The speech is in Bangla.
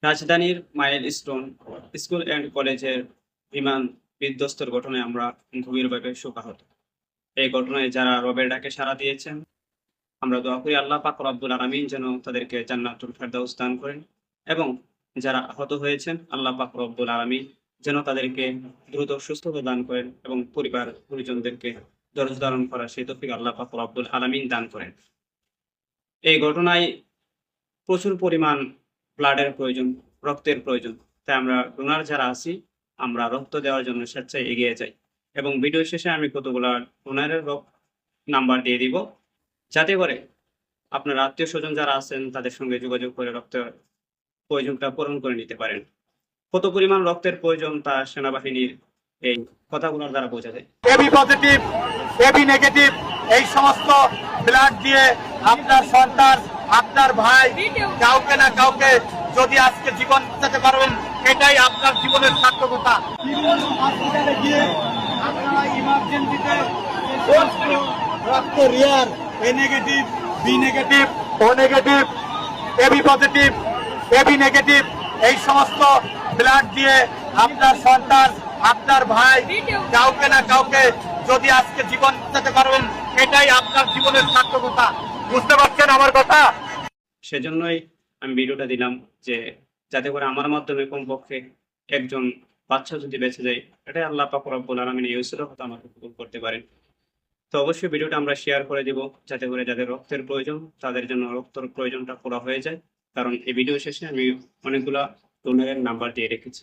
রাজধানীর মাইলস্টোন স্কুল অ্যান্ড কলেজের বিমান বিধ্বস্তের ঘটনায় আমরা গভীরভাবে শোকাহত। এই ঘটনায় যারা রবের ডাকে সাড়া দিয়েছেন, আমরা দোয়া করি আল্লাহ পাক রব্বুল আলামিন যেন তাদেরকে জান্নাতুল ফেরদাউস দান করেন, এবং যারা আহত হয়েছেন আল্লাহ পাক রব্বুল আলামিন যেন তাদেরকে দ্রুত সুস্থতা দান করেন এবং পরিবার পরিজনদেরকে ধৈর্য ধারণ করার সেই তৌফিক আল্লাহ পাক রব্বুল আলামিন দান করেন। এই ঘটনায় প্রচুর পরিমাণ ব্লাডের প্রয়োজন, রক্তের প্রয়োজন। তাই আমরা ডোনার যারা আছি, আমরা রক্ত দেওয়ার জন্য স্বেচ্ছায় এগিয়ে যাই, এবং ভিডিও শেষে আমি কতগুলা ডোনারের নাম্বার দিয়ে দিব, যাতে করে আপনার আত্মীয় স্বজন যারা আছেন তাদের সঙ্গে যোগাযোগ করে রক্তের প্রয়োজনটা পূরণ করে নিতে পারেন। কত পরিমাণ রক্তের প্রয়োজন তা সেনাবাহিনীর এই কথাগুলোর দ্বারা বোঝা যায়। এবি পজিটিভ, এবি নেগেটিভ এই সমস্ত ব্লাড দিয়ে আপনার সন্তান, আপনার ভাই, কাউকে না কাউকে যদি আজকে জীবন বাঁচাতে পারবেন, এটাই আপনার জীবনের সার্থকতা। হসপিটালে গিয়ে আপনারা ইমার্জেন্সিতে রক্ত রিয়ার, A negative, B negative, O negative, AB positive, AB negative এই সমস্ত ব্লাড দিয়ে আপনার সন্তান, আপনার ভাই, কাউকে না কাউকে যদি আজকে জীবন বাঁচাতে পারবেন, এটাই আপনার জীবনের সার্থকতা। বুঝতে পারছেন আমার কথা? সেজন্যই আমি ভিডিওটা দিলাম, যে যাতে করে আমার মাধ্যমে কমপক্ষে একজন বাচ্চা যদি বেঁচে যায়, এটাই আল্লাহ পাক রব্বুল আলামিন এই উসিলার কথা আমাকে কবুল করতে পারেন। তো অবশ্যই ভিডিওটা আমরা শেয়ার করে দিব, যাতে করে যাদের রক্তের প্রয়োজন তাদের জন্য রক্তের প্রয়োজনটা পুরো হয়ে যায়। কারণ এই ভিডিও শেষে আমি অনেকগুলা ডোনারের নাম্বার দিয়ে রেখেছি।